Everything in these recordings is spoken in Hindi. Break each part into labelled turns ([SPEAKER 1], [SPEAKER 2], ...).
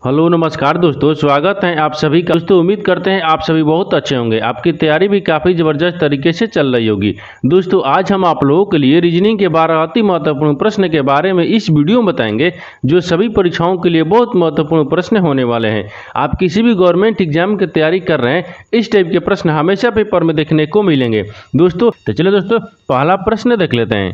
[SPEAKER 1] हेलो नमस्कार दोस्तों, स्वागत है आप सभी का। दोस्तों उम्मीद करते हैं आप सभी बहुत अच्छे होंगे। आपकी तैयारी भी काफ़ी ज़बरदस्त तरीके से चल रही होगी। दोस्तों आज हम आप लोगों के लिए रीजनिंग के 12 अति महत्वपूर्ण प्रश्न के बारे में इस वीडियो में बताएंगे, जो सभी परीक्षाओं के लिए बहुत महत्वपूर्ण प्रश्न होने वाले हैं। आप किसी भी गवर्नमेंट एग्जाम की तैयारी कर रहे हैं, इस टाइप के प्रश्न हमेशा पेपर में देखने को मिलेंगे। दोस्तों तो चलिए दोस्तों पहला प्रश्न देख लेते हैं।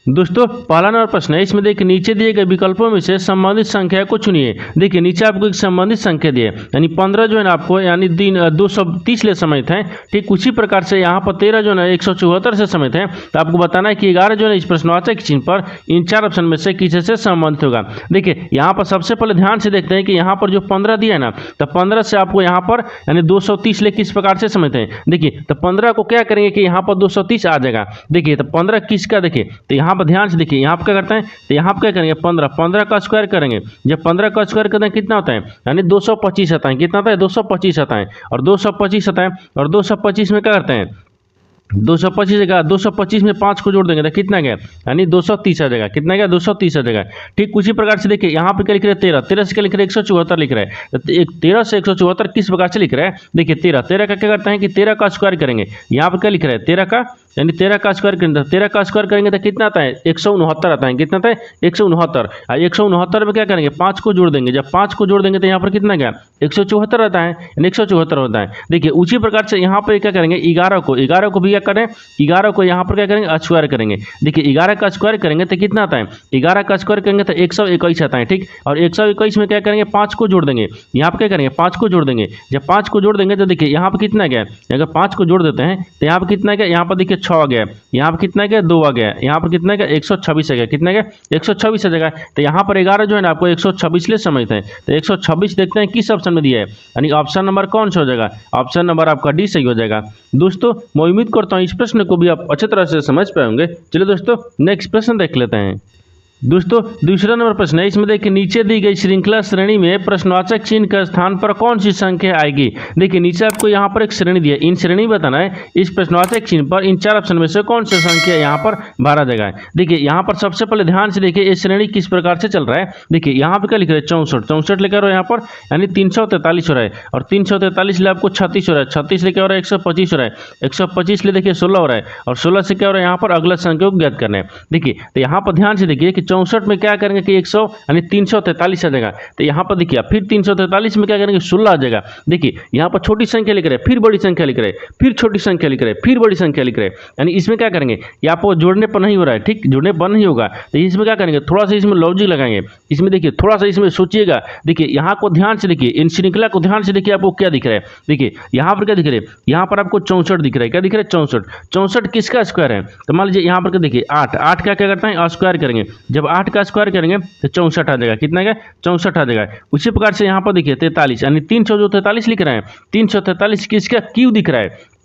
[SPEAKER 1] दोस्तों पहला नंबर प्रश्न है, इसमें देखिए नीचे दिए गए विकल्पों में से संबंधित संख्या को चुनिए। देखिए नीचे आपको एक संबंधित संख्या दिए, यानी 15 जो है ना आपको यानी 230 ले समेत है। ठीक उसी प्रकार से यहाँ पर 13 जो है 174 से समेत है। तो आपको बताना है कि 11 जो है इस प्रश्नवाचक चिन्ह पर इन चार ऑप्शन में से किसी से संबंधित होगा। देखिए यहाँ पर सबसे पहले ध्यान से देखते हैं कि यहाँ पर जो 15 दिया है ना, तो 15 से आपको यहाँ पर यानी 230 ले किस प्रकार से समेत है। देखिए तो 15 को क्या करेंगे कि यहाँ पर 230 आ जाएगा। देखिए तो 15 किसका, देखिए तो यहाँ पर ध्यान से देखिए यहाँ पर क्या करते हैं, तो यहाँ पर क्या करेंगे 15 का स्क्वायर करेंगे। जब 15 का स्क्वायर करते हैं कितना होता है, यानी 225 आता है। कितना आता है, 225 आता है। और 225 आता है और 225 में क्या करते हैं 225 जगह 225 में 5 को जोड़ देंगे तो कितना गया, यानी 230 आ जाएगा। कितना गया, 230 आ जाएगा। ठीक उसी प्रकार से देखिए यहाँ पे क्या लिख रहे हैं 13 से क्या लिख रहे हैं 174 लिख रहे हैं। तो 13 से 174 किस प्रकार से लिख रहे हैं, देखिए 13 का क्या करते हैं कि 13 का स्क्वायर करेंगे। यहाँ पे क्या लिख रहे हैं 13 का, यानी 13 का स्क्वायर करेंगे। 13 का स्क्वायर करेंगे तो कितना आता है 169 आता है। कितना आता है 169। 169 में क्या करेंगे 5 को जोड़ देंगे। जब 5 को जोड़ देंगे तो यहाँ पर कितना गया 174 आता है, यानी 174 होता है। देखिए उसी प्रकार से यहाँ पर क्या करेंगे 11 को भी क्या करें 11 को यहाँ पर क्या करेंगे स्क्वायर करेंगे। देखिए 11 का स्क्वायर करेंगे तो कितना आता है, 11 का स्क्वायर करेंगे तो 121 आता है। ठीक और 121 में क्या करेंगे 5 को जोड़ देंगे। यहाँ पर क्या करेंगे 5 को जोड़ देंगे। जब 5 को जोड़ देंगे तो देखिए यहाँ पर कितना गया, अगर 5 को जोड़ देते हैं तो यहाँ पर कितना गया, यहाँ पर देखिए 6 आ गया। यहाँ पर कितना गया 2 आ गया। यहाँ पर कितना गया 126 आ गया। कितना गया 126 आ जाएगा। तो यहाँ पर 11 जो है ना आपको 126 ले समझते हैं। तो 126 देखते हैं किस ऑप्शन में दिया है, यानी ऑप्शन नंबर कौन सा हो जाएगा, ऑप्शन नंबर आपका डी सही हो जाएगा। दोस्तों मैं उम्मीद करता हूँ इस प्रश्न को भी आप अच्छी तरह से समझ पाएंगे। चलिए दोस्तों नेक्स्ट प्रश्न देख लेते हैं। दोस्तों दूसरा नंबर प्रश्न है, इसमें देखिए नीचे दी गई श्रृंखला श्रेणी में प्रश्नवाचक चिन्ह के स्थान पर कौन सी संख्या आएगी। देखिए नीचे आपको यहाँ पर एक श्रेणी दी है, इन श्रेणी बताना है इस प्रश्नवाचक चिन्ह पर इन चार ऑप्शन में से कौन सी संख्या यहाँ पर भरा जाएगा। देखिए यहाँ पर सबसे पहले ध्यान से देखिए ये श्रेणी किस प्रकार से चल रहा है। देखिए यहाँ पर क्या लिख रहे हैं 64 लेकर यहाँ पर यानी 343 हो रहा है। और 343 ले आपको 36 हो रहा है। 36 ले क्या हो रहा है 125 हो रहा है। 125 ले देखिए 16 हो रहा है। और 16 से क्या हो रहा है यहाँ पर अगला संख्या को ज्ञात करना है। देखिए तो यहाँ पर ध्यान से देखिए कि 64 में क्या करेंगे कि 100 यानी 343 आ जाएगा। तो यहाँ पर देखिए फिर 343 में क्या करेंगे 16 आ जाएगा। देखिए यहाँ पर छोटी संख्या लिख रहे हैं, फिर बड़ी संख्या लिख रहे हैं, फिर छोटी संख्या लिख रहे हैं, फिर बड़ी संख्या लिख रहे हैं। यानी इसमें क्या करेंगे, यहाँ पर जोड़ने पर नहीं हो रहा है। ठीक जोड़ने पर नहीं होगा तो इसमें क्या करेंगे थोड़ा सा इसमें लॉजिक लगाएंगे। इसमें देखिए थोड़ा सा इसमें सोचिएगा। देखिए यहाँ को ध्यान से देखिए, इन श्रृंखला को ध्यान से देखिए आपको क्या दिख रहा है। देखिए यहाँ पर क्या दिख रहा है, यहाँ पर आपको 64 दिख रहा है। क्या दिख रहा है 64 किसका स्क्वायर है। तो मान लीजिए यहाँ पर क्या देखिए 8 क्या करता है स्क्वायर करेंगे। जब 8 का स्क्वायर करेंगे तो 64 आ जाएगा। कितना गया 64 आ जाएगा। उसी प्रकार से यहाँ पर देखिए 43 यानी 343 लिख रहे हैं। 343 किसका क्यू दिख रहा है।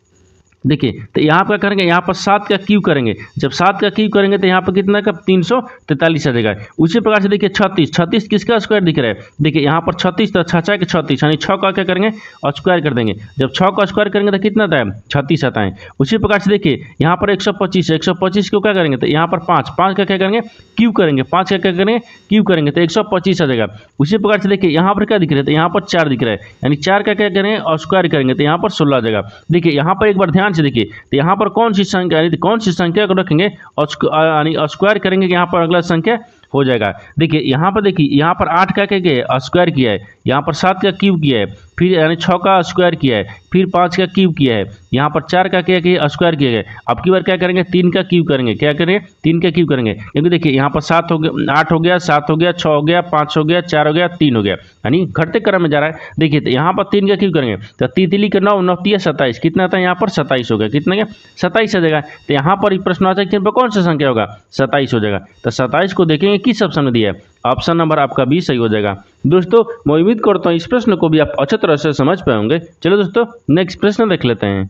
[SPEAKER 1] देखिए तो यहाँ पर करेंगे, यहाँ पर 7 का क्यू करेंगे। जब 7 का क्यू करेंगे तो यहाँ पर कितना का 343 आ जाएगा। उसी प्रकार से देखिए 36 किसका स्क्वायर दिख रहा है। देखिए यहाँ पर 36 तो 6 के 36 यानी 6 का क्या करेंगे और स्क्वायर कर देंगे। जब 6 का स्क्वायर करेंगे तो कितना आता है 36 आता है। उसी प्रकार से देखिए यहाँ पर 125 को क्या करेंगे तो यहाँ पर 5 का क्या करेंगे क्यू करेंगे। 5 का क्या करेंगे क्यू करेंगे तो 125 आ जाएगा। उसी प्रकार से देखिए यहाँ पर क्या दिख रहा है, तो यहाँ पर 4 दिख रहा है, यानी 4 का क्या करेंगे और स्क्वायर करेंगे तो यहाँ पर 16 आ जाएगा। देखिए यहाँ पर एक बार ध्यान से देखिए तो यहाँ पर कौन सी संख्या यानी कौन सी संख्या को रखेंगे और यानी स्क्वायर करेंगे, यहाँ पर अगला संख्या हो जाएगा। देखिए यहाँ पर देखिए यहाँ पर 8 का क्या स्क्वायर किया है, यहाँ पर 7 का क्यूब किया है, फिर यानी 6 का स्क्वायर किया है, फिर 5 का क्यूब किया है, यहाँ पर 4 का क्या किया स्क्वायर किया है। अब की बार क्या करेंगे 3 का क्यूब करेंगे। क्या करेंगे 3 का क्यूब करेंगे, क्योंकि देखिए यहाँ पर 7 हो गया, 8 हो गया, 7 हो गया, 6 हो गया, 5 हो गया, 4 हो गया, 3 हो गया, यानी घटते क्रम में जा रहा है। देखिए तो यहाँ पर 3 का क्यूब करेंगे तो 3 का 9 9 27 कितना आता है यहाँ पर 27 हो गया। कितना गया 27 आ जाएगा। तो यहाँ पर प्रश्नवाचक चिन्ह पर कौन सा संख्या होगा 27 हो जाएगा। तो 27 को देखेंगे किस ऑप्शन में दिया है, ऑप्शन नंबर आपका बी सही हो जाएगा। दोस्तों मैं उम्मीद करता हूँ इस प्रश्न को भी आप अच्छी तरह से समझ पाएंगे। चलो दोस्तों नेक्स्ट प्रश्न देख लेते हैं।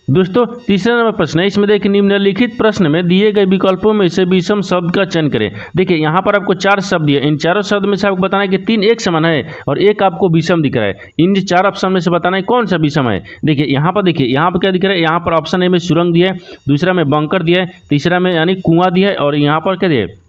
[SPEAKER 1] दोस्तों तीसरा नंबर प्रश्न है, इसमें देखिए निम्नलिखित प्रश्न में दिए गए विकल्पों में से विषम शब्द का चयन करें। देखिए यहाँ पर आपको 4 शब्द दिए, इन चारों शब्द में से आपको बताना है कि 3 एक समान है और एक आपको विषम दिख रहा है। इन 4 ऑप्शन में से बताना है कौन सा विषम है। देखिए यहाँ पर क्या दिख रहा है, यहाँ पर ऑप्शन ए में सुरंग दिया है, दूसरा में बंकर दिया है, तीसरा में यानी कुआं दिया है और यहाँ पर क्या दिया है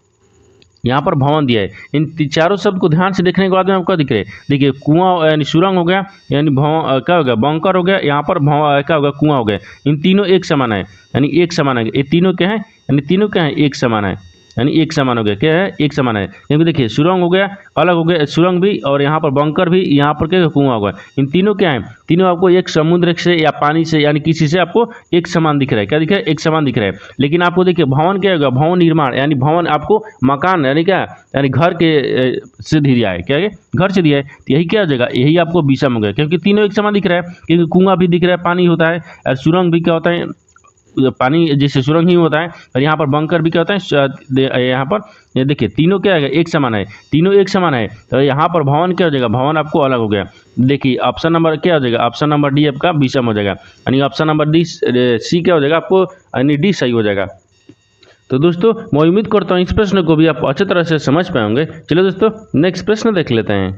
[SPEAKER 1] यहाँ पर भवन दिया है। इन चारों शब्द को ध्यान से देखने के बाद में आपको दिख रहे हैं, देखिए कुआं यानी सुरंग हो गया, यानी भवन क्या हो गया, बंकर हो गया, यहाँ पर भवन क्या होगा, कुआं हो गया। इन तीनों एक समान है, यानी एक समान है। ये तीनों क्या है, यानी तीनों क्या है, एक समान है, यानी एक समान हो गया। क्या है, एक समान है। क्योंकि देखिए सुरंग हो गया, अलग हो गया, सुरंग भी, और यहाँ पर बंकर भी, यहाँ पर क्या कुआं होगा। इन तीनों क्या है, तीनों आपको एक समुद्र से या पानी से यानी किसी से आपको एक समान दिख रहा है। क्या दिख रहा है, एक समान दिख रहा है। लेकिन आपको देखिए भवन क्या होगा, भवन निर्माण, यानी भवन आपको मकान यानी क्या, यानी घर के से दिया है। क्या है, घर से दिया है। तो यही क्या हो जाएगा, यही आपको विषम हो गया, क्योंकि तीनों एक समान दिख रहा है। क्योंकि कुआं भी दिख रहा है, पानी होता है, और सुरंग भी क्या होता है, पानी जैसे सुरंग ही होता है, और यहाँ पर बंकर भी क्या होता है, यहाँ पर ये देखिए तीनों क्या है, एक समान है, तीनों एक समान है। तो यहाँ पर भवन क्या हो जाएगा, भवन आपको अलग हो गया। देखिए ऑप्शन नंबर क्या हो जाएगा, ऑप्शन नंबर डी आपका विषम हो जाएगा, यानी ऑप्शन नंबर डी सी क्या हो जाएगा आपको, यानी डी सही हो जाएगा। तो दोस्तों मैं उम्मीद करता हूँ इस प्रश्न को भी आप अच्छी तरह से समझ पाएंगे। चलिए दोस्तों नेक्स्ट प्रश्न देख लेते हैं।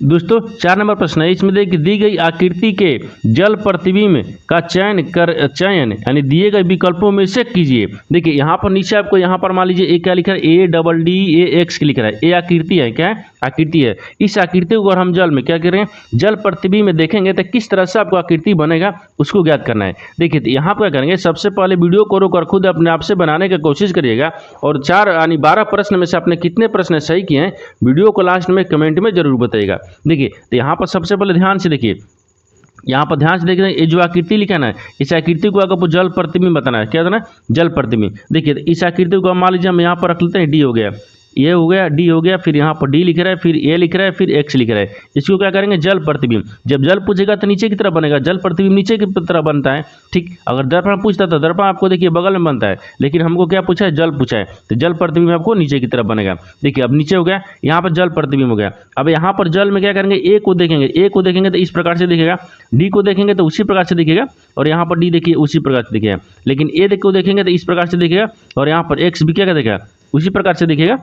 [SPEAKER 1] दोस्तों 4 नंबर प्रश्न है, इसमें देखिए दी गई आकृति के जल प्रतिबिंब का चयन यानी दिए गए विकल्पों में से कीजिए। देखिए यहाँ पर नीचे आपको यहाँ पर मान लीजिए ए क्या लिखा है, ADDAX लिख रहा है। ए आकृति है, क्या है, आकृति है। इस आकृति को अगर हम जल में क्या करें, जल प्रतिबिंब में देखेंगे तो किस तरह से आपको आकृति बनेगा उसको ज्ञात करना है। देखिए तो यहाँ पर क्या करेंगे, सबसे पहले वीडियो को रोककर खुद अपने आप से बनाने की कोशिश करिएगा, और 4 यानी 12 प्रश्न में से आपने कितने प्रश्न सही किए हैं वीडियो को लास्ट में कमेंट में जरूर बताइएगा। देखिए तो यहाँ पर सबसे पहले ध्यान से देखिए, यहाँ पर ध्यान से देखिए ये जो आकृति लिखा है ना, इस आकृति को आपको जल प्रतिबिंब बताना है। क्या बताना है, जल प्रतिबिंब। देखिए इस आकृति को मान लीजिए हम यहाँ पर रख लेते हैं, डी हो गया, ए हो गया, डी हो गया, फिर यहाँ पर डी लिख रहा है, फिर ए लिख रहा है, फिर एक्स लिख रहा है। इसको क्या करेंगे, जल प्रतिबिंब। जब जल पूछेगा तो नीचे की तरफ बनेगा, जल प्रतिबिंब नीचे की तरफ बनता है। ठीक, अगर दर्पण पूछता तो दर्पण आपको देखिए बगल में बनता है, लेकिन हमको क्या पूछा है, जल पूछा है, तो जल प्रतिबिंब आपको नीचे की तरफ बनेगा। देखिए अब नीचे हो गया, यहाँ पर जल प्रतिबिंब हो गया। अब यहाँ पर जल में क्या करेंगे, ए को देखेंगे, ए को देखेंगे तो इस प्रकार से दिखेगा, डी को देखेंगे तो उसी प्रकार से दिखेगा, और यहाँ पर डी देखिए उसी प्रकार से दिखेगा। लेकिन ए को देखेंगे तो इस प्रकार से दिखेगा, और यहाँ पर एक्स भी क्या दिखेगा, उसी प्रकार से दिखेगा,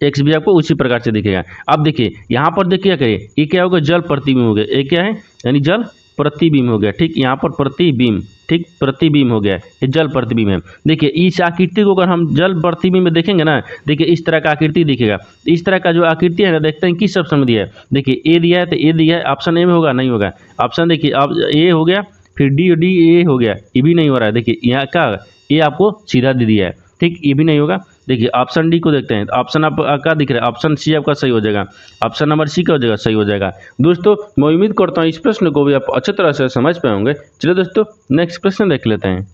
[SPEAKER 1] एक्स भी आपको उसी प्रकार से दिखेगा। अब देखिए यहाँ पर देखिए क्या करिए, ये क्या होगा, जल प्रतिबिंब हो गया। ये क्या है, यानी जल प्रतिबिंब हो गया। ठीक, यहाँ पर प्रतिबिंब, ठीक, प्रतिबिंब हो गया, ये जल प्रतिबिंब है। देखिए इस आकृति को अगर हम जल प्रतिबिंब में देखेंगे ना, देखिए इस तरह का आकृति दिखेगा। इस तरह का जो आकृति है ना, देखते हैं किस ऑप्शन में दिया है। देखिए ए दिया है तो ए दिया है, ऑप्शन ए में होगा, नहीं होगा। ऑप्शन देखिए अब ए हो गया, फिर डी ए हो गया, ये भी नहीं हो रहा है। देखिए यहाँ क्या, ये आपको सीधा दे दिया है। ठीक, ये भी नहीं होगा। देखिए ऑप्शन डी को देखते हैं, ऑप्शन आप क्या दिख रहा है, ऑप्शन सी आपका सही हो जाएगा, ऑप्शन नंबर सी क्या हो जाएगा, सही हो जाएगा। दोस्तों मैं उम्मीद करता हूँ इस प्रश्न को भी आप अच्छी तरह से समझ पाएंगे। चलिए दोस्तों नेक्स्ट प्रश्न देख लेते हैं।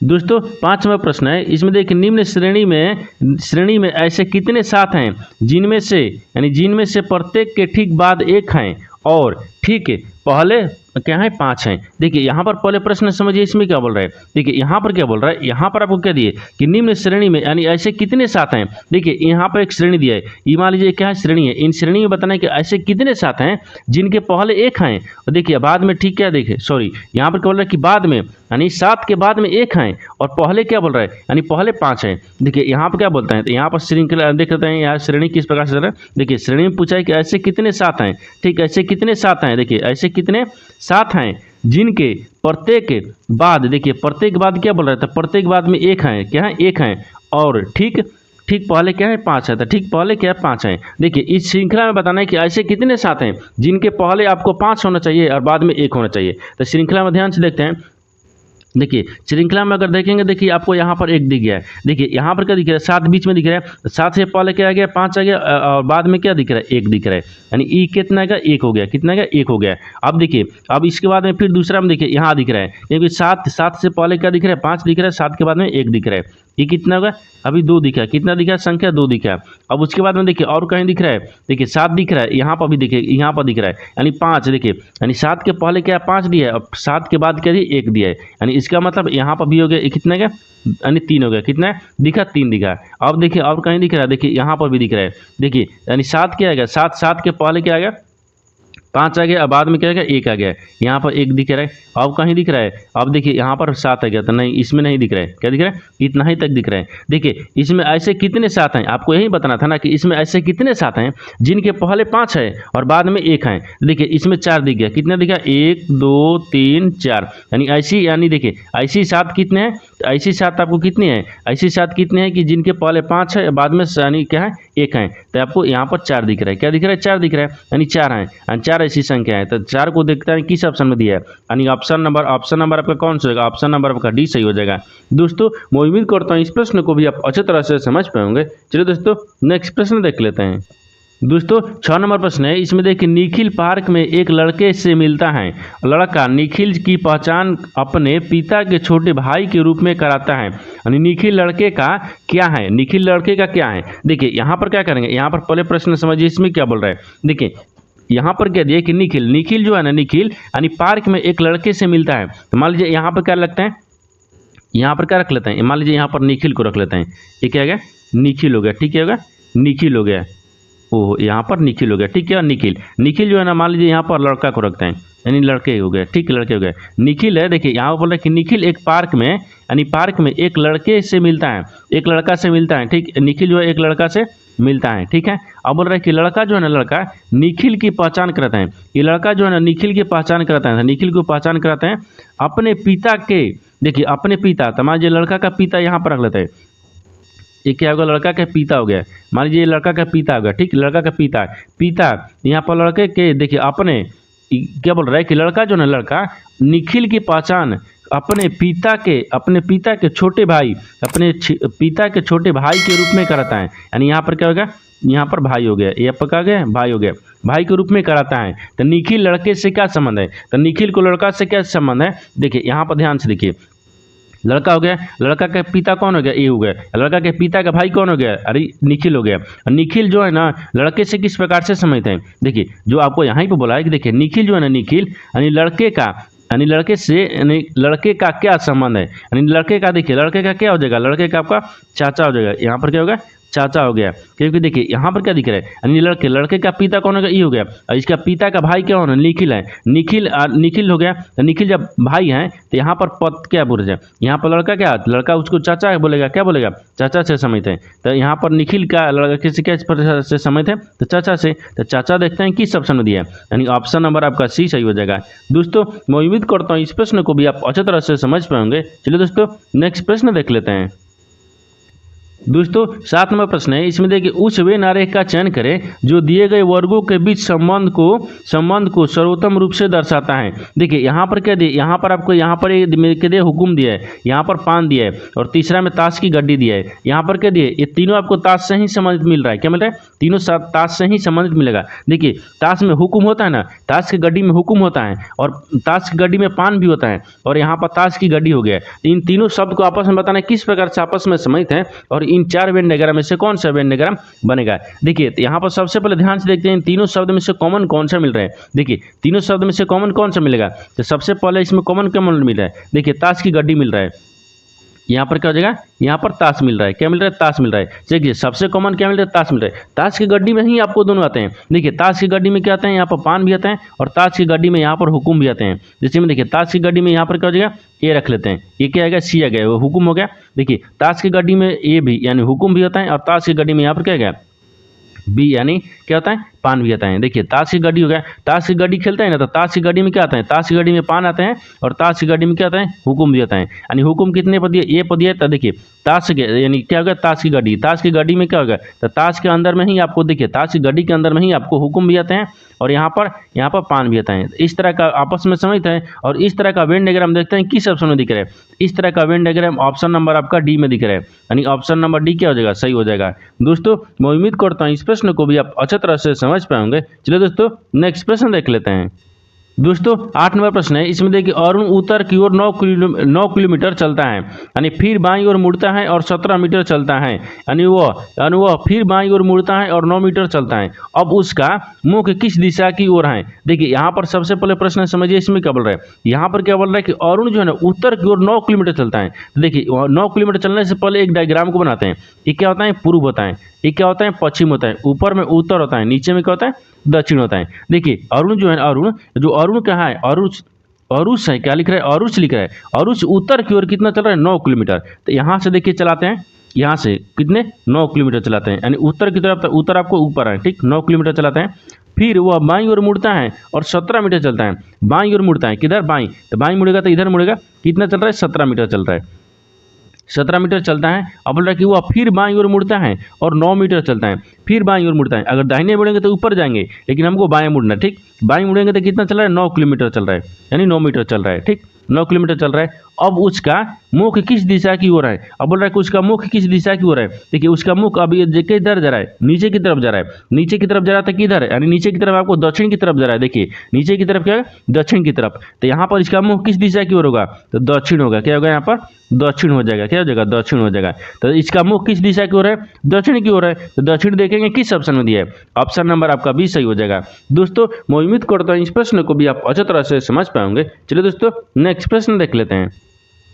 [SPEAKER 1] दोस्तों 5वां प्रश्न है, इसमें देखिए निम्न श्रेणी में ऐसे कितने सात हैं जिनमें से प्रत्येक के ठीक बाद एक हैं और ठीक पहले क्या है 5 हैं। देखिए यहाँ पर पहले प्रश्न समझिए, इसमें क्या बोल रहा है। देखिए यहाँ पर क्या बोल रहा है, यहाँ पर आपको क्या दिए कि निम्न श्रेणी में यानी ऐसे कितने सात हैं। देखिए यहाँ पर एक श्रेणी दिया है, ये मान लीजिए क्या है, श्रेणी है। इन श्रेणी में बताना है कि ऐसे कितने सात हैं जिनके पहले एक हैं, और देखिए बाद में ठीक क्या, देखिए सॉरी यहाँ पर क्या बोल रहा है कि बाद में, यानी 7 के बाद में एक हैं, और पहले क्या बोल रहा है, यानी पहले 5 हैं। देखिए यहाँ पर क्या बोलते हैं, तो यहाँ पर श्रृंखला देख लेते हैं, यहाँ श्रेणी किस प्रकार से। देखिए श्रेणी में पूछा है कि ऐसे कितने सात हैं। ठीक, ऐसे कितने सात हैं, देखिए ऐसे कितने सात हैं जिनके प्रत्येक बाद, देखिए प्रत्येक बाद क्या बोल रहा था, प्रत्येक बाद में एक है, क्या है, एक है, और ठीक पहले क्या है 5 है, तो ठीक पहले क्या है 5 है। देखिए इस श्रृंखला में बताना है कि ऐसे कितने सात हैं जिनके पहले आपको 5 होना चाहिए और बाद में 1 होना चाहिए। तो श्रृंखला में ध्यान से देखते हैं। देखिए श्रृंखला में अगर देखेंगे, देखिए आपको यहाँ पर 1 दिख गया है। देखिए यहाँ पर क्या दिख रहा है, 7 बीच में दिख रहा है, 7 से पहले क्या आ गया, 5 आ गया, और बाद में क्या दिख रहा है, 1 दिख रहा है, यानी ई कितना का 1 हो गया, कितना का 1 हो गया। अब देखिए अब इसके बाद में फिर दूसरा में देखिए यहाँ दिख रहा है, क्योंकि 7 से पहले क्या दिख रहा है, 5 दिख रहा है, 7 के बाद में 1 दिख रहा है, ये कितना होगा, अभी 2 दिखा, कितना दिखा, संख्या 2 दिखा। अब उसके बाद में देखिए और कहीं दिख रहा है, देखिए 7 दिख रहा है, यहाँ पर भी देखिए यहाँ पर दिख रहा है, यानी 5। देखिए यानी 7 के पहले क्या 5 दिया है, और 7 के बाद क्या 1 दिया है, यानी इसका मतलब यहाँ पर भी हो गया, कितना का, यानी 3 हो गया, कितना दिखा, 3 दिखा। अब देखिए और कहीं दिख रहा है, देखिए यहाँ पर भी दिख रहा है। देखिए यानी 7 क्या आ गया, 7 के पहले क्या आ गया, 5 आ गया, अब बाद में क्या आ गया, 1 आ गया, यहाँ पर 1 दिख रहा है। अब कहीं दिख रहा है, अब देखिए यहाँ पर 7 आ गया, तो नहीं इसमें नहीं दिख रहा है, क्या दिख रहा है, इतना ही तक दिख रहा है। देखिए इसमें ऐसे कितने सात हैं, आपको यही बताना था ना कि इसमें ऐसे कितने सात हैं जिनके पहले 5 है और बाद में 1 है। देखिए इसमें 4 दिख गया, कितना दिखा, 1 2 3 4, यानी ऐसी, यानी देखिए ऐसी 7 कितने हैं, ऐसी सात आपको कितनी है, ऐसी सात कितनी है कि जिनके पहले 5 है बाद में यानी क्या है 1 है, तो आपको यहाँ पर 4 दिख रहा है। क्या दिख रहा है, 4 दिख रहा है, यानी 4 है, यानी 4 ऐसी संख्या है। तो 4 को देखते हैं किस ऑप्शन में दिया है, यानी ऑप्शन नंबर आपका कौन सा होगा, ऑप्शन नंबर आपका डी सही हो जाएगा। दोस्तों मैं उम्मीद करता हूँ इस प्रश्न को भी आप अच्छी तरह से समझ पाएंगे। चलिए दोस्तों नेक्स्ट प्रश्न देख लेते हैं। दोस्तों 6 नंबर प्रश्न है, इसमें देखिए निखिल पार्क में एक लड़के से मिलता है। लड़का निखिल की पहचान अपने पिता के छोटे भाई के रूप में कराता है, यानी निखिल लड़के का क्या है, निखिल लड़के का क्या है। देखिए यहाँ पर क्या करेंगे, यहाँ पर पहले प्रश्न समझिए इसमें क्या बोल रहा है। देखिए यहाँ पर क्या दिया कि निखिल जो है ना, निखिल यानी पार्क में एक लड़के से मिलता है। तो मान लीजिए यहाँ पर क्या लगता है, यहाँ पर क्या रख लेते हैं, मान लीजिए यहाँ पर निखिल को रख लेते हैं। ये क्या हो गया, निखिल हो गया, ठीक है, होगा निखिल हो गया, ओह यहाँ पर निखिल हो गया, ठीक है। निखिल जो है ना, मान लीजिए यहाँ पर लड़का को रखते हैं, यानी लड़के हो गए, ठीक, लड़के हो गए, निखिल है। देखिए यहाँ पर बोल रहा है कि निखिल एक पार्क में, यानी पार्क में एक लड़के से मिलता है, एक लड़का से मिलता है, ठीक। निखिल जो है एक लड़का से मिलता है, ठीक है। अब बोल रहा है कि लड़का जो है ना, लड़का निखिल की पहचान करता है। ये लड़का जो है ना निखिल की पहचान करता है, निखिल को पहचान कराते हैं अपने पिता के। देखिए अपने पिता, तो मान लीजिए लड़का का पिता यहाँ पर रख लेते हैं। ये क्या होगा, लड़का का पिता हो गया, मान लीजिए लड़का का पिता होगा, ठीक, लड़का का पिता यहाँ पर लड़के के, देखिए अपने क्या बोल रहा है कि लड़का जो है लड़का निखिल की पहचान अपने पिता के छोटे भाई, पिता के छोटे भाई के रूप में कराता है। यानी यहाँ पर क्या होगा, यहाँ पर भाई हो गया, ये आपका क्या गया, भाई हो गया, भाई के रूप में कराता है। तो निखिल लड़के से क्या संबंध है, तो निखिल को लड़का से क्या संबंध है। देखिए यहाँ पर ध्यान से देखिए, लड़का हो गया, लड़का का पिता कौन हो गया, ये हो गया, लड़का के पिता का भाई कौन हो गया, अरे निखिल हो गया। निखिल जो है ना लड़के से किस प्रकार से समझते हैं। देखिए जो आपको यहाँ पे बोला है कि देखिए निखिल जो है ना, निखिल यानी लड़के का, यानी लड़के से, यानी लड़के का क्या संबंध है, यानी लड़के का, देखिए लड़के का क्या हो जाएगा, लड़के का आपका चाचा हो जाएगा। यहाँ पर क्या होगा, चाचा हो गया, क्योंकि देखिए यहाँ पर क्या दिख रहा है, यानी लड़के का पिता कौन होगा, ये हो गया, और इसका पिता का भाई क्या होना, निखिल है, निखिल हो गया। तो निखिल जब भाई है तो यहाँ पर पद क्या बोल रहे हैं, यहाँ पर लड़का क्या, लड़का उसको चाचा बोलेगा, क्या बोलेगा, चाचा से समझते हैं। तो यहाँ पर निखिल का लड़के से क्या से समझते हैं, तो चाचा से। तो चाचा देखते हैं किस ऑप्शन में दिया है, यानी ऑप्शन नंबर आपका सी सही हो जाएगा। दोस्तों मैं उम्मीद करता हूँ इस प्रश्न को भी आप अच्छी तरह से समझ पाएंगे। चलिए दोस्तों नेक्स्ट प्रश्न देख लेते हैं। दोस्तों 7 नंबर प्रश्न है, इसमें देखिए उस वे आरेख का चयन करें जो दिए गए वर्गों के बीच संबंध को सर्वोत्तम रूप से दर्शाता है। देखिए यहाँ पर क्या दिए, यहाँ पर आपको यहाँ पर क्या दिया, हुकुम दिया है, यहाँ पर पान दिया है, और तीसरा में ताश की गड्डी दिया है। यहाँ पर क्या दिए, ये तीनों आपको ताश से ही संबंधित मिल रहा है। क्या मिल रहा है, तीनों ताश से ही संबंधित मिलेगा। देखिए ताश में हुकुम होता है ना, ताश की गड्डी में हुकुम होता है, और ताश की गड्डी में पान भी होता है, और यहाँ पर ताश की गड्डी हो गया। इन तीनों शब्द को आपस में बताना किस प्रकार से आपस में संबंधित है, और इन 4 वेन डायग्राम में से कौन सा वेन डायग्राम बनेगा। देखिए तो यहाँ पर सबसे पहले ध्यान से देखते हैं इन तीनों शब्द में से कॉमन कौन सा मिल रहा है। देखिए तीनों शब्द में से कॉमन कौन सा मिलेगा, तो सबसे पहले इसमें कॉमन मिल रहा है। देखिए ताश की गड्डी मिल रहा है, यहाँ पर क्या हो जाएगा, यहाँ पर ताश मिल रहा है, क्या मिल रहा है, ताश मिल रहा है। देखिए सबसे कॉमन क्या मिल रहा है, ताश मिल रहा है। ताश की गड्डी में ही आपको दोनों आते हैं। देखिए ताश की गड्डी में क्या आते हैं, यहाँ पर पान भी आता है, और ताश की गड्डी में यहाँ पर हुकुम भी आते हैं। जैसे में देखिए ताश की गड्डी में यहाँ पर क्या हो जाएगा, ए रख लेते हैं, ये क्या आएगा, सी आ गया, वो हुकुम हो गया। देखिए ताश की गड्डी में ए भी यानी हुकुम भी होता है, और ताश की गड्डी में यहाँ पर क्या गया, बी यानी क्या होता है, पान भी आता है। देखिए ताश की गड्डी हो गया, ताश की गड्डी खेलते हैं ना, तो ताश की गड्डी में क्या आता है, ताश की गड्डी में पान आते हैं, और ताश की गड्डी में क्या आता है, हुकुम भी आता है। यानी हुकुम कितने पद दिए, ए पद दिया। तो देखिए ताश के यानी क्या होगा, ताश की गड्डी में क्या होगा, तो ताश के अंदर में ही आपको, देखिए ताश की गड्डी के अंदर में ही आपको हुकुम भी आते हैं, और यहाँ पर पान भी आता है। इस तरह का आपस में समझते हैं, और इस तरह का वेन डायग्राम देखते हैं किस ऑप्शन में दिख रहा है। इस तरह का वेन डायग्राम ऑप्शन नंबर आपका डी में दिख रहा है, यानी ऑप्शन नंबर डी क्या हो जाएगा, सही हो जाएगा। दोस्तों मैं उम्मीद करता हूँ इस प्रश्न को भी आप अच्छी तरह से समझ पाएंगे। चलिए दोस्तों नेक्स्ट प्रश्न देख लेते हैं। दोस्तों 8 नंबर प्रश्न है, इसमें देखिए अरुण उत्तर की ओर 9 किलोमीटर चलता है, यानी फिर बाईं ओर मुड़ता है और 17 मीटर चलता है, यानी वह फिर बाईं ओर मुड़ता है और 9 मीटर चलता है। अब उसका मुख किस दिशा की ओर है। देखिए यहाँ पर सबसे पहले प्रश्न समझिए इसमें क्या बोल रहा है, यहाँ पर क्या बोल रहा है कि अरुण जो है ना उत्तर की ओर 9 किलोमीटर चलता है। तो देखिए 9 किलोमीटर चलने से पहले एक डायग्राम को बनाते हैं। ये क्या होता है, पूर्व होता है, ये क्या होता है, पश्चिम होता है, ऊपर में उत्तर होता है, नीचे में क्या होता है, दक्षिण होता है। देखिए अरुण जो है, अरुण कहाँ है, अरुष है, क्या लिख रहा है, अरुष लिख रहा है। अरुष उत्तर की ओर कितना चल रहा है, 9 किलोमीटर। तो यहाँ से देखिए चलाते हैं, यहाँ से कितने 9 किलोमीटर चलाते हैं, यानी उत्तर की तरफ, उत्तर आपको ऊपर है, ठीक, 9 किलोमीटर चलाते हैं। फिर वह बाईं ओर मुड़ता है और 17 मीटर चलता है। बाईं ओर मुड़ता है, किधर, बाईं, तो बाईं मुड़ेगा तो इधर मुड़ेगा, कितना चल रहा है, 17 मीटर चल रहा है। 17 मीटर चलता है। अब बोल रहा है कि वह फिर बाईं ओर मुड़ता है और 9 मीटर चलता है, फिर बाईं ओर मुड़ता है। अगर दाहिने मुड़ेंगे तो ऊपर जाएंगे, लेकिन हमको बाएं मुड़ना, ठीक। बाईं मुड़ेंगे तो कितना चल रहा है, 9 किलोमीटर चल रहा है, यानी 9 मीटर चल रहा है, ठीक, 9 किलोमीटर चल रहा है। अब उसका मुख किस दिशा की ओर है? अब बोल रहा है कि उसका मुख किस दिशा की ओर है। देखिए उसका मुख अब ये किधर जा रहा है, नीचे की तरफ जा रहा है। नीचे की तरफ जा रहा था, किधर है, यानी नीचे की तरफ, आपको दक्षिण की तरफ जा रहा है। देखिए नीचे की तरफ क्या है, दक्षिण की तरफ। तो यहाँ पर इसका मुख किस दिशा की ओर होगा, तो दक्षिण होगा। क्या होगा यहाँ पर, दक्षिण हो जाएगा। क्या हो जाएगा, दक्षिण हो जाएगा। तो इसका मुख किस दिशा की ओर है, दक्षिण की ओर है। तो दक्षिण देखेंगे किस ऑप्शन में दिया है, ऑप्शन नंबर आपका बी सही हो जाएगा। दोस्तों मैं उम्मीद करता हूँ इस प्रश्न को भी आप अच्छी तरह से समझ पाएंगे। चलिए दोस्तों नेक्स्ट प्रश्न देख लेते हैं।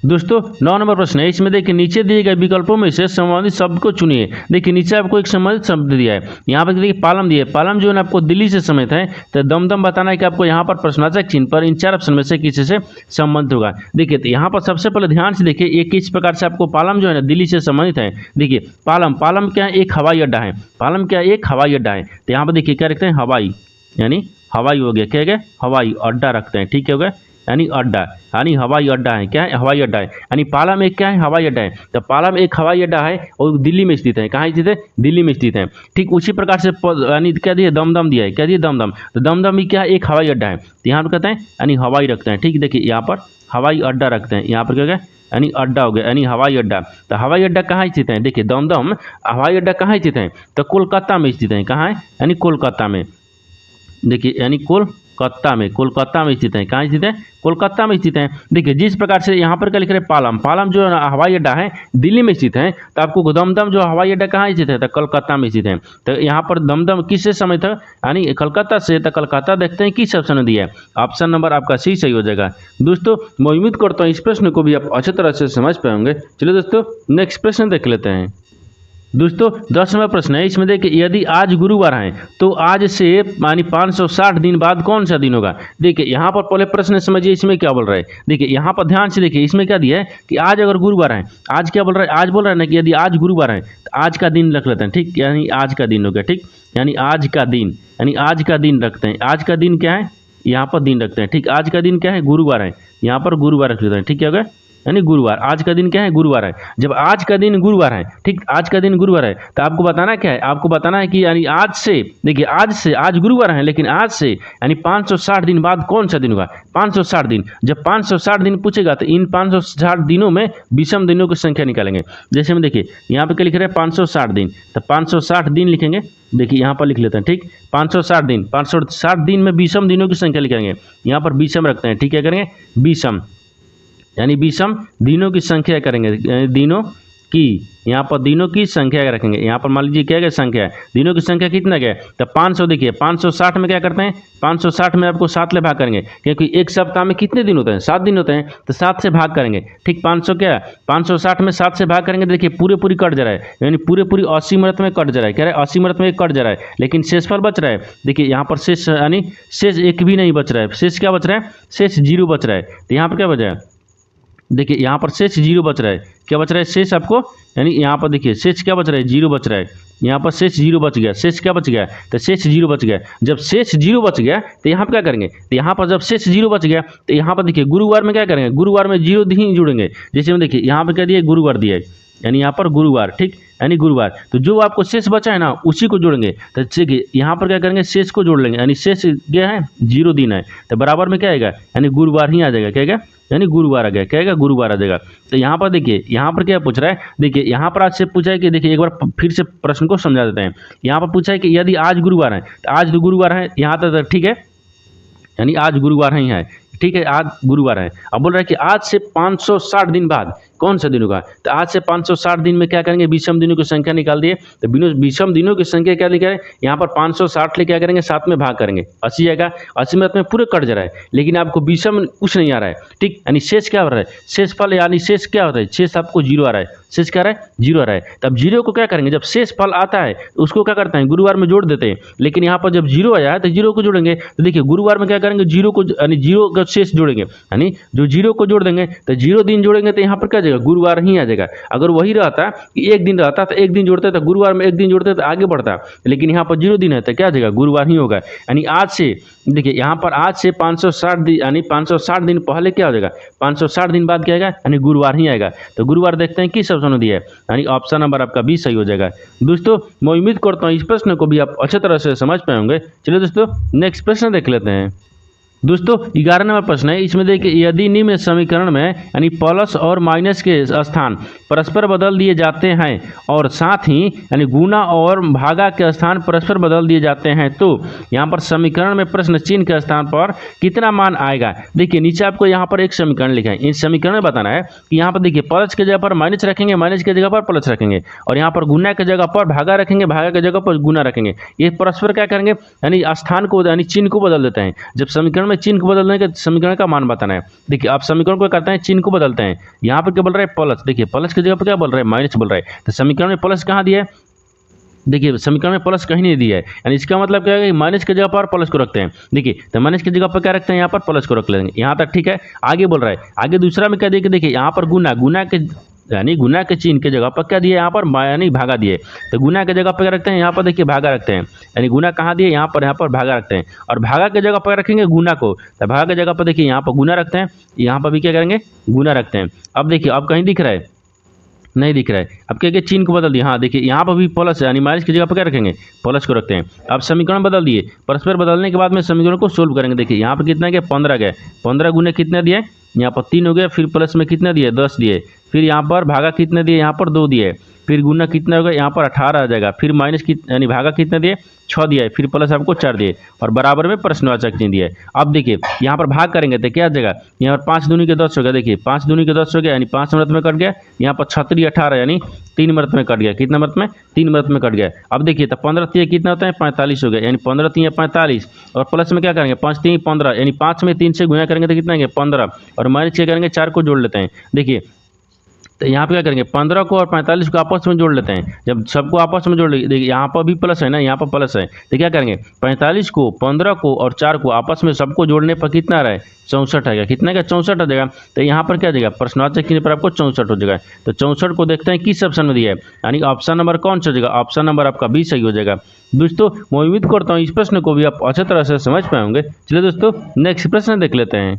[SPEAKER 1] दोस्तों 9 नंबर प्रश्न है। इसमें देखिए नीचे दिए गए विकल्पों में से संबंधित शब्द को चुनिए। देखिए नीचे आपको एक संबंधित शब्द दिया है, यहाँ पर देखिए पालम दिया है। पालम जो है आपको दिल्ली से संबंधित है। तो दमदम बताना है कि आपको यहाँ पर प्रश्नवाचक चिन्ह पर इन 4 ऑप्शन में से किसी से संबंधित होगा। देखिए तो यहाँ पर सबसे पहले ध्यान से देखिए, ये किस प्रकार से आपको पालम जो है ना दिल्ली से संबंधित है। देखिए पालम, पालम क्या है, एक हवाई अड्डा है। पालम क्या है, एक हवाई अड्डा है। तो यहाँ पर देखिए क्या रखते हैं, हवाई, यानी हवाई हो गया। क्या है, हवाई अड्डा रखते हैं, ठीक है, हो गया, यानी अड्डा, यानी हवाई अड्डा है। क्या है, हवाई अड्डा है। यानी पालम एक क्या है, हवाई अड्डा है। तो पालम एक हवाई अड्डा है और दिल्ली में स्थित है। कहाँ स्थित है, दिल्ली में स्थित है। ठीक उसी प्रकार से यानी क्या दिया, दमदम दिया है। क्या दिया, दमदम। तो दमदम भी क्या है, एक हवाई अड्डा है। तो यहाँ पर कहते हैं यानी हवाई रखते हैं, ठीक। देखिए यहाँ पर हवाई अड्डा रखते हैं, यहाँ पर क्या गया, यानी अड्डा हो गया, यानी हवाई अड्डा। तो हवाई अड्डा कहाँ स्थित है, देखिए दमदम हवाई अड्डा कहाँ स्थित है, तो कोलकाता में स्थित है। कहाँ है, यानी कोलकाता में। देखिए यानी कोलकाता में, कोलकाता में स्थित है। कहाँ स्थित है, कोलकाता में स्थित है। देखिए जिस प्रकार से यहाँ पर क्या लिख रहे हैं, पालम, पालम जो हवाई अड्डा है दिल्ली में स्थित है। तो आपको दमदम जो हवाई अड्डा कहाँ स्थित है, तो कोलकाता में स्थित है। तो यहाँ पर दमदम किससे समय था, यानी कलकत्ता से। तो कलकत्ता देखते हैं किस ऑप्शन में दिया है, ऑप्शन नंबर आपका सी सही हो जाएगा। दोस्तों मैं उम्मीद करता हूँ इस प्रश्न को भी आप अच्छी तरह से समझ पाएंगे। चलिए दोस्तों नेक्स्ट प्रश्न देख लेते हैं। दोस्तों 10 नंबर प्रश्न है। इसमें देखिए यदि आज गुरुवार है तो आज से यानी 560 दिन बाद कौन सा दिन होगा। देखिए यहाँ पर पहले प्रश्न समझिए इसमें क्या बोल रहा है। देखिए यहाँ पर ध्यान से देखिए, इसमें क्या दिया है कि आज अगर गुरुवार है, आज क्या बोल रहा है, आज बोल रहा है ना कि यदि आज गुरुवार है तो आज का दिन रख लेते हैं, ठीक, यानी आज का दिन हो गया, ठीक, यानी आज का दिन, यानी आज का दिन रखते हैं। आज का दिन क्या है, यहाँ पर दिन रखते हैं, ठीक। आज का दिन क्या है, गुरुवार है, यहाँ पर गुरुवार रख लेते हैं, ठीक है, हो गया, यानी गुरुवार। आज का दिन क्या है, गुरुवार है। जब आज का दिन गुरुवार है, ठीक, आज का दिन गुरुवार है, तो आपको बताना क्या है, आपको बताना है कि यानी आज से, देखिए आज से, आज गुरुवार है लेकिन आज से यानी 560 दिन बाद कौन सा दिन होगा, 560 दिन। जब 560 दिन पूछेगा तो इन 560 दिनों में विषम दिनों की संख्या निकालेंगे। जैसे में देखिए यहाँ पे क्या लिख रहे हैं, 560 दिन, तो 560 दिन लिखेंगे। देखिए यहाँ पर लिख लेते हैं, ठीक, 560 दिन, 560 दिन में विषम दिनों की संख्या लिखेंगे। यहाँ पर विषम रखते हैं, ठीक है, करेंगे विषम, यानी विषम दिनों की संख्या करेंगे, दिनों की, यहाँ पर दिनों की संख्या रखेंगे। यहाँ पर मान लीजिए क्या है, संख्या, दिनों की संख्या कितना क्या है, तो 500। देखिए 560 में क्या करते हैं, 560 में आपको 7 ले भाग करेंगे, क्योंकि एक सप्ताह में कितने दिन होते हैं, 7 दिन होते हैं, तो 7 से भाग करेंगे, ठीक। 500 क्या है, 560 में 7 से भाग करेंगे। देखिए पूरी कट जा रहा है, यानी पूरी 80 मिनट में कट जा रहा है। क्या है, 80 मिनट में कट जा रहा है, लेकिन शेषफल बच रहा है। देखिए यहाँ पर शेष, यानी शेष एक भी नहीं बच रहा है। शेष क्या बच रहा है, शेष 0 बच रहा है। तो यहाँ पर क्या बचा है, देखिए यहाँ पर शेष 0 बच रहा है। क्या बच रहा है, शेष आपको, यानी यहाँ पर देखिए शेष क्या बच रहा है, 0 बच रहा है। यहाँ पर शेष 0 बच गया। शेष क्या बच गया, तो शेष 0 बच गया। जब शेष 0 बच गया तो यहाँ पर क्या करेंगे, तो यहाँ पर जब शेष 0 बच गया तो यहाँ पर देखिए गुरुवार में क्या करेंगे, गुरुवार में 0 ही जुड़ेंगे। जैसे में देखिए यहाँ पर क्या दिया, गुरुवार दिया है, यानी यहाँ पर गुरुवार, ठीक, यानी गुरुवार। तो जो आपको शेष बचा है ना उसी को जोड़ेंगे। तो देखिए यहाँ पर क्या करेंगे, शेष को जोड़ लेंगे, यानी शेष क्या है, 0 दिन है, तो बराबर में क्या आएगा, यानी गुरुवार ही आ जाएगा। क्या आएगा, यानी गुरुवार आ गया। क्या आएगा, गुरुवार आ जाएगा। तो यहाँ पर देखिए, यहाँ पर क्या पूछ रहा है, देखिए यहाँ पर आज से पूछा है कि, देखिए एक बार फिर से प्रश्न को समझा देते हैं। यहाँ पर पूछा है कि यदि आज गुरुवार है, तो आज तो गुरुवार है यहाँ तक, ठीक है, यानी आज गुरुवार ही है, ठीक है, आज गुरुवार है। अब बोल रहा है कि आज से 560 दिन बाद कौन सा दिन होगा, तो आज से 560 दिन में क्या करेंगे, विषम दिनों की संख्या निकाल दिए। तो विषम दिनों की संख्या क्या लिखा है, यहाँ पर 560 ले क्या करेंगे, 7 में भाग करेंगे, 80 आएगा। 80 मिनट में पूरे कट जा रहा है, लेकिन आपको विषम कुछ नहीं आ रहा है, ठीक, यानी शेष क्या हो रहा है, शेष फल, यानी शेष क्या होता है, शेष आपको 0 आ रहा है। शेष क्या आ रहा है, 0 आ रहा है। तब 0 को क्या करेंगे, जब शेष फल आता है उसको क्या करते हैं, गुरुवार में जोड़ देते हैं। लेकिन यहाँ पर जब 0 आया है तो 0 को जोड़ेंगे। तो देखिए गुरुवार में क्या करेंगे, 0 को, यानी 0 का शेष जोड़ेंगे, यानी जो 0 को जोड़ देंगे तो 0 दिन जोड़ेंगे तो यहाँ पर क्या जाएगा, गुरुवार ही आ जाएगा। अगर वही रहता कि एक दिन रहता तो एक दिन जोड़ते तो गुरुवार में एक दिन जोड़ते तो आगे बढ़ता, लेकिन यहाँ पर 0 दिन है तो क्या आ जाएगा, गुरुवार ही होगा। यानी आज से देखिए यहाँ पर आज से 560 दिन यानी 560 दिन पहले क्या हो जाएगा, 560 दिन बाद क्या आएगा, यानी गुरुवार ही आएगा। तो गुरुवार देखते हैं किस ऑप्शन में दिया है, यानी ऑप्शन नंबर आपका बी सही हो जाएगा। दोस्तों मैं उम्मीद करता हूँ इस प्रश्न को भी आप अच्छे तरह से समझ पाए होंगे। चलिए दोस्तों नेक्स्ट प्रश्न देख लेते हैं। दोस्तों 11 नंबर प्रश्न है, इसमें देखिए यदि निम्न समीकरण में यानी प्लस और माइनस के स्थान परस्पर बदल दिए जाते हैं और साथ ही यानी गुना और भागा के स्थान परस्पर बदल दिए जाते हैं तो यहाँ पर समीकरण में प्रश्न चिन्ह के स्थान पर कितना मान आएगा। देखिए नीचे आपको यहाँ पर एक समीकरण लिखा है, इस समीकरण में बताना है कि यहाँ पर देखिए प्लस के जगह पर माइनस रखेंगे, माइनस की जगह पर प्लस रखेंगे, और यहाँ पर गुना की जगह पर भागा रखेंगे, भागा की जगह पर गुना रखेंगे। ये परस्पर क्या करेंगे, यानी स्थान को यानी चिन्ह को बदल देते हैं। जब समीकरण में चिन्ह को बदलने के समीकरण का मान बताना है, देखिए आप समीकरण को करते हैं चिन्ह को बदलते हैं। यहाँ पर क्या बोल रहा है, प्लस, देखिए प्लस की जगह पर क्या बोल रहा है, माइनस बोल रहा है। तो समीकरण में प्लस कहाँ दिया है, देखिए समीकरण में प्लस कहीं नहीं दिया है, यानी इसका मतलब क्या है कि माइनस की जगह पर प्लस को रखते हैं। देखिए तो माइनस की जगह पर क्या रखते हैं, यहाँ पर प्लस को रख लेंगे। यहाँ तक ठीक है। आगे बोल रहा है, आगे दूसरा में क्या देखिए यहाँ पर गुना, गुना के यानी गुना के चिन्ह के जगह पर क्या दिए, यहाँ पर यानी भागा दिए। तो गुना के जगह पर क्या रखते हैं, यहाँ पर देखिए भागा रखते हैं, यानी गुना कहाँ दिए, यहाँ पर भागा रखते हैं। और भागा के जगह पर रखेंगे गुना को, तो भागा के जगह पर देखिए यहाँ पर गुना रखते हैं, यहाँ पर भी क्या करेंगे, गुना रखते हैं। अब देखिए अब कहीं दिख रहा है, नहीं दिख रहा है। अब क्या चिन्ह को बदल दिया, हाँ देखिए यहाँ पर भी प्लस यानी माइनस की जगह पर क्या रखेंगे, प्लस को रखते हैं। अब समीकरण बदल दिए, परस्पर बदलने के बाद में समीकरण को सोल्व करेंगे। देखिए यहाँ पर कितना गया, 15 गए, 15 गुने कितने दिए, यहाँ पर 3 हो गया, फिर प्लस में कितने दिए, 10 दिए, फिर यहाँ पर भागा कितने दिए, यहाँ पर 2 दिए, फिर गुना कितना हो गया, यहाँ पर 18 आ जाएगा, फिर माइनस यानी भागा कितने दिए, 6 दिए, फिर प्लस आपको 4 दिए, और बराबर में प्रश्नवाचक चिन्ह दिए। अब देखिए यहाँ पर भाग करेंगे तो क्या आ जाएगा, यहाँ पर 5 दूनी के 10 हो गया, देखिए 5 दूनी के 10 हो गया, यानी 5 मिनट में कट गया। यहाँ पर 36 18 यानी 3 मिनट में कट गया, कितना मिनट में, 3 मिनट में कट गया। अब देखिए तो 15 3 कितना होता है, 45 हो गया, यानी 15 3 45, और प्लस में क्या करेंगे, 5 3 15, यानी 5 में 3 से गुना करेंगे तो कितना है, 15, और माइनस क्या करेंगे, 4 को जोड़ लेते हैं। देखिए तो यहाँ पे क्या करेंगे, 15 को और 45 को आपस में जोड़ लेते हैं। जब सबको आपस में जोड़ लेंगे, देखिए यहाँ पर भी प्लस है ना, यहाँ पर प्लस है, तो क्या करेंगे, 45 को, 15 को और 4 को आपस में सबको जोड़ने पर कितना आ रहा है, 64 आएगा। कितना का 64 आ जाएगा। तो यहाँ पर क्या जाएगा, प्रश्नवाचक चिन्ह पर आपको 64 हो जाएगा। तो 64 को देखते हैं किस ऑप्शन में दिया है, यानी ऑप्शन नंबर कौन सा हो जाएगा, ऑप्शन नंबर आपका बी सही हो जाएगा। दोस्तों मैं उम्मीद करता हूँ इस प्रश्न को भी आप अच्छे तरह से समझ पाए होंगे। चलिए दोस्तों नेक्स्ट प्रश्न देख लेते हैं।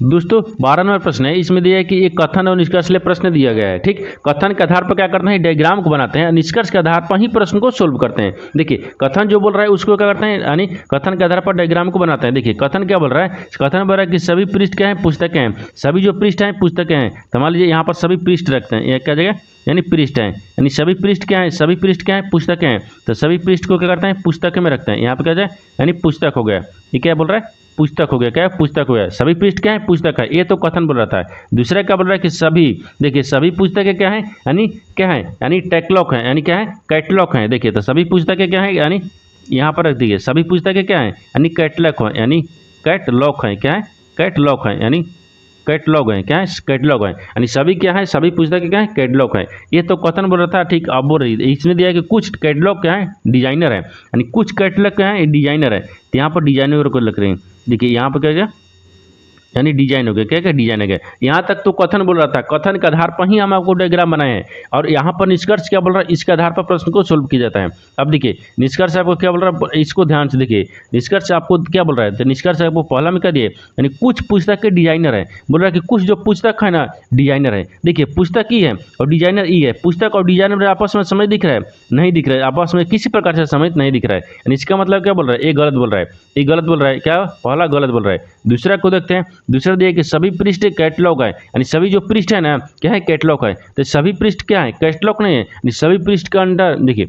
[SPEAKER 1] दोस्तों 12 नंबर प्रश्न है, इसमें दिया है कि एक कथन और निष्कर्ष लिए प्रश्न दिया गया है। ठीक, कथन के आधार पर क्या करते हैं, डायग्राम को बनाते हैं, निष्कर्ष के आधार पर ही प्रश्न को सोल्व करते हैं। देखिए कथन जो बोल रहा है उसको क्या करते हैं, यानी कथन के आधार पर डायग्राम को बनाते हैं। देखिए कथन क्या बोल रहा है, कथन बोल रहा है कि सभी पृष्ठ क्या हैं, पुस्तकें हैं, सभी जो पृष्ठ हैं पुस्तकें हैं। तो मान लीजिए यहाँ पर सभी पृष्ठ रखते हैं, यह क्या जगह, यानी पृष्ठ हैं, यानी सभी पृष्ठ क्या है, सभी पृष्ठ क्या है, पुस्तकें हैं। तो सभी पृष्ठ को क्या करते हैं, पुस्तक में रखते हैं। यहाँ पे क्या जाए, यानी पुस्तक हो गया, ये क्या बोल रहा है, पुस्तक हो गया, क्या है, पुस्तक हो गया। सभी पृष्ठ क्या है, पुस्तक है, ये तो कथन बोल रहा था। दूसरा क्या बोल रहा है कि सभी, देखिए सभी पुस्तकें क्या है, यानी क्या है, यानी कैटलॉग है, यानी क्या है, कैटलॉग है। देखिए तो सभी पुस्तकें क्या है, यानी यहाँ पर रख दीजिए, सभी पुस्तकें क्या है, यानी कैटलॉग है, यानी कैटलॉग है, क्या है, कैटलॉग है, यानी कैटलॉग है, क्या है, कैटलॉग है, यानी सभी क्या है, सभी पुस्तकें क्या है, कैटलॉग है। ये तो कथन बोल रहा था। ठीक, अब बोल रही इसमें दिया है कि कुछ कैटलॉग क्या है, डिजाइनर है, यानी कुछ कैटलॉग क्या है, डिजाइनर है। तो यहाँ पर डिजाइनर को लिख रहे हैं। देखिए यहाँ पर क्या है, यानी डिजाइन हो गया, क्या क्या डिजाइन हो गया। यहाँ तक तो कथन बोल रहा था, कथन के आधार पर ही हम आपको डायग्राम बनाए हैं। और यहाँ पर निष्कर्ष क्या बोल रहा है, इसके आधार पर प्रश्न को सोल्व किया जाता है। अब देखिए निष्कर्ष आपको क्या बोल रहा है, इसको ध्यान से देखिए, निष्कर्ष आपको क्या बोल रहा है। तो निष्कर्ष आपको पहला में क्या दिए, यानी कुछ पुस्तक के डिजाइनर है, बोल रहा है कि कुछ जो पुस्तक है ना डिजाइनर है। देखिए पुस्तक ई है और डिजाइनर ई है, पुस्तक और डिजाइनर आपस में समझ दिख रहा है, नहीं दिख रहा है, आपस में किसी प्रकार से समझ नहीं दिख रहा है। यानी इसका मतलब क्या बोल रहा है, ये गलत बोल रहा है, ये गलत बोल रहा है, क्या पहला गलत बोल रहा है। दूसरा को देखते हैं, दूसरा दिया कि सभी पृष्ठ कैटलॉग है, यानी सभी जो पृष्ठ है ना क्या है, कैटलॉग है। तो सभी पृष्ठ क्या है, कैटलॉग नहीं है, यानी सभी पृष्ठ के अंदर देखिए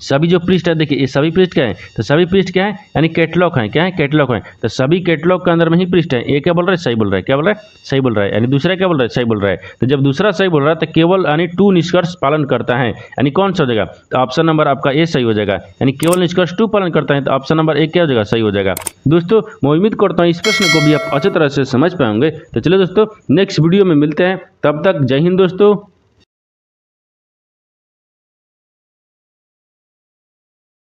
[SPEAKER 1] सभी जो पृष्ठ है, देखिए ये सभी पृष्ठ क्या है, तो सभी पृष्ठ क्या है, यानी कैटलॉग है, क्या है, कैटलॉग है। तो सभी कैटलॉग के अंदर में ही पृष्ठ है। ये क्या बोल रहा है, सही बोल रहा है, क्या बोल रहा है, सही बोल रहा है। यानी दूसरा क्या बोल रहा है, सही बोल रहा है। तो जब दूसरा सही बोल रहा है तो केवल यानी 2 निष्कर्ष पालन करता है, यानी कौन सा हो जाएगा, तो ऑप्शन नंबर आपका ए सही हो जाएगा। यानी केवल निष्कर्ष 2 पालन करता है, तो ऑप्शन नंबर ए क्या हो जाएगा, सही हो जाएगा। दोस्तों मैं उम्मीद करता हूँ इस प्रश्न को भी आप अच्छी तरह से समझ पाएंगे। तो चलिए दोस्तों नेक्स्ट वीडियो में मिलते हैं, तब तक जय हिंद दोस्तों।